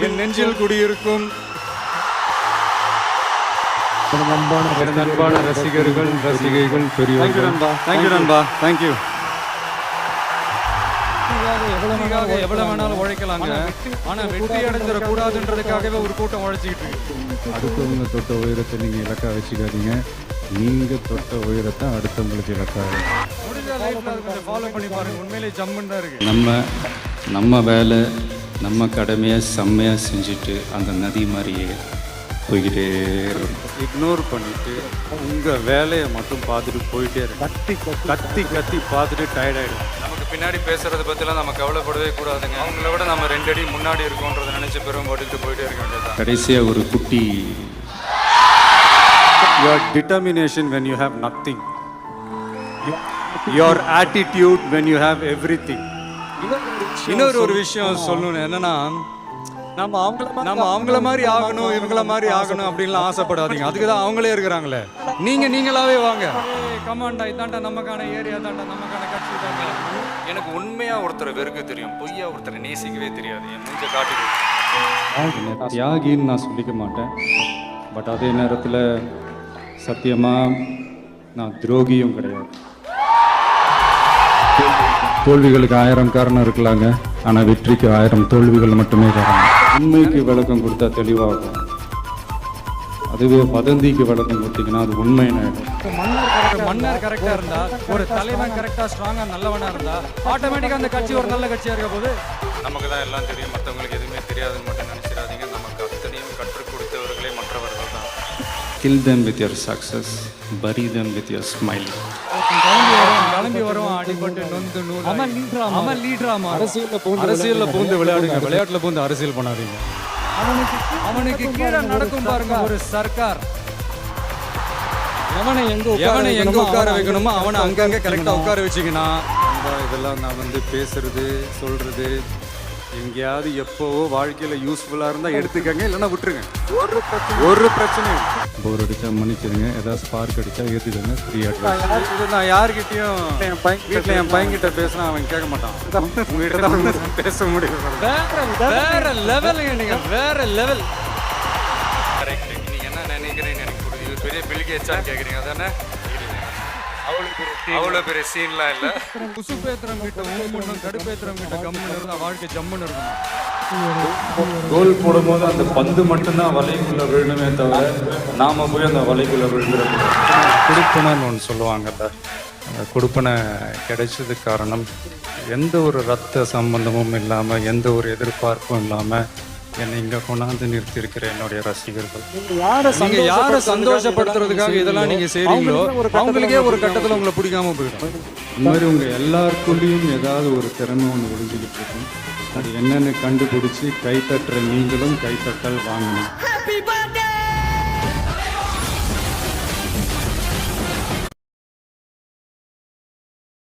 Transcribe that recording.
என் நெஞ்சில் குடியிருக்கும் அன்பான ரசிகர்கள் ரசிகைகள் பெரியவர்கள். தேங்க்யூ நண்பா, தேங்க்யூ. எவ்வளவு வேணாலும் உழைக்கலாங்க, ஆனா வெற்றி அடைஞ்சிட கூடாதுன்றதுக்காகவே ஒரு கூட்டம் உழைச்சிக்கிட்டு இருக்கு. அடுத்தவங்க தொட்ட உயரத்தை நீங்க இலக்கா வச்சுக்காதீங்க, நீங்க தொட்ட உயரத்தை அடுத்தவங்களுக்கு இலக்கா முடிஞ்ச லைஃப்ல அதை கொஞ்சம் ஃபாலோ பண்ணி பாருங்க. உண்மையிலே ஜம்முன்னு தான் இருக்கு. நம்ம வேலை நம்ம கடமையை செம்மையாக செஞ்சுட்டு அந்த நதி மாதிரியே போய்கிட்டே இருக்கும். இக்னோர் பண்ணிட்டு உங்க வேலையை மட்டும் பார்த்துட்டு போயிட்டே இருக்கு. கத்தி பார்த்துட்டு டயர்ட் ஆயிடும். நமக்கு பின்னாடி பேசுறதை பத்திலாம் நம்ம கவலைப்படவே கூடாதுங்க. அவங்கள விட நம்ம 2 அடி முன்னாடி இருக்கோன்றதை நினைச்ச பெரும் போட்டுக்கிட்டு போயிட்டே இருக்க வேண்டியது. கடைசியாக ஒரு குட்டி your determination when you have nothing, your attitude when you have everything. இன்னொரு விஷயம் சொல்லணும் என்னன்னா, நம்ம அவங்கள மாதிரி ஆகணும் இவங்கள மாதிரி ஆகணும் அப்படின்லாம் ஆசைப்படாதீங்க. அதுக்கு தான் அவங்களே இருக்கிறாங்களே. நீங்களாவே வாங்க. கமாண்டா இதாண்டா நமக்கான ஏரியா, தாண்டா நமக்கான கட்சி தாண்டா. எனக்கு உண்மையா ஒருத்தரை வெறுக்க தெரியும், பொய்யா ஒருத்தரை நேசிக்கவே தெரியாது. என் மூஞ்ச காட்டி தியாகின்னு நான் சொல்லிக்க மாட்டேன், பட் அதே நேரத்தில் சத்தியமாக நான் துரோகியும் கிடையாது. தோல்விகளுக்கு 1000 காரணம் இருக்கலாங்க, ஆனால் வெற்றிக்கு 1000 தோல்விகள் மட்டுமே காரணம். உண்மைக்கு விளக்கம் கொடுத்தா தெளிவாகும், அதுவே வதந்திக்கு விளக்கம் கொடுத்தீங்கன்னா அது உண்மை. மன்னர் கரெக்டா இருந்தா, ஒரு தலைவன் கரெக்டா ஸ்ட்ராங்கா நல்லவனா இருந்தா ஆட்டோமேட்டிக்கா அந்த கட்சி ஒரு நல்ல கட்சியா இருக்க போது. நமக்கு தான் எல்லாம் தெரியும், மற்றவங்களுக்கு எதுவுமே தெரியாதுன்னு மட்டும் நினைச்சிடாதீங்க. நமக்கு அத்தனையும் கற்றுக் கொடுத்தவர்களே மற்றவர்கள் தான். Kill them with your success, bury them with your smile. கிளம்பி வரும் அடிபட்டு நொந்து நூல். அவன் லீடராமா அரசியல்ல பூந்து விளையாடுங்க, விளையாட்டுல பூந்து அரசியல் பண்ணாதீங்க. அவனுக்கு கீழே நடக்கும் பாருங்க ஒரு சர்க்கார். எவனை எங்க உட்கார வைக்கணுமோ அவனை அங்கங்க கரெக்டா உட்கார வச்சிங்கன்னா, இதெல்லாம் நான் பேசுறது சொல்றது எங்கேயாவது எப்போவோ வாழ்க்கையில் யூஸ்ஃபுல்லாக இருந்தால் எடுத்துக்கங்க, இல்லைன்னா விட்டுருங்க. ஒரு பிரச்சனையும் போர் அடித்தா மன்னிச்சிடுங்க, ஏதாவது ஸ்பார்க் அடித்தா ஏற்றுக்கங்க, ஃப்ரீயாக. இது நான் யார்கிட்டையும் வீட்டில் என் பையன்கிட்ட பேசினா அவன் கேட்க மாட்டான். உங்ககிட்ட தான் பேச முடியும். வேற லெவலுங்க, நீங்கள் வேற லெவல். கரெக்ட். நீங்கள் என்ன நினைக்கிறீங்கன்னு எனக்கு புரியுது. இது பெரிய பில்கேட்ஸான்னு கேட்குறீங்க அதானே? அவ்வளோ பெரிய சீன்லாம் இல்லை. குசுப்பேத்திரம் கிட்ட ஊம்புண்ணும், கடுப்பேத்திரம் கிட்ட கம்முன்னு இருந்தால் வாழ்க்கை ஜம்முன்னு இருக்கும். கோல் போடும்போது அந்த பந்து மட்டும்தான் வலைக்குள்ளே விழணுமே தவிர நாம போய் அந்த வலைக்குள்ளே விழுந்துடும். கொடுப்பனைன்னு ஒன்று சொல்லுவாங்கல்ல, அந்த கொடுப்பனை கிடைச்சதுக்கு காரணம் எந்த ஒரு ரத்த சம்பந்தமும் இல்லாமல், எந்த ஒரு எதிர்பார்ப்பும் இல்லாமல் என்னை இங்கே கொண்டாந்து நிறுத்தி இருக்கிற என்னுடைய ரசிகர்கள். நீங்க யாரை சந்தோஷப்படுத்துறதுக்காக இதெல்லாம் நீங்க செய்றீங்களோ அவங்களுக்கே ஒரு கட்டத்தில் உங்களை பிடிக்காம போயிடும். இந்த மாதிரி உங்கள் எல்லாருக்குள்ளேயும் ஏதாவது ஒரு திறமை ஒன்று ஒழிஞ்சிக்கிட்டு இருக்கும். அது என்னென்னு கண்டுபிடிச்சி கைத்தட்டுற நீங்களும் கைத்தட்டல் வாங்கணும்.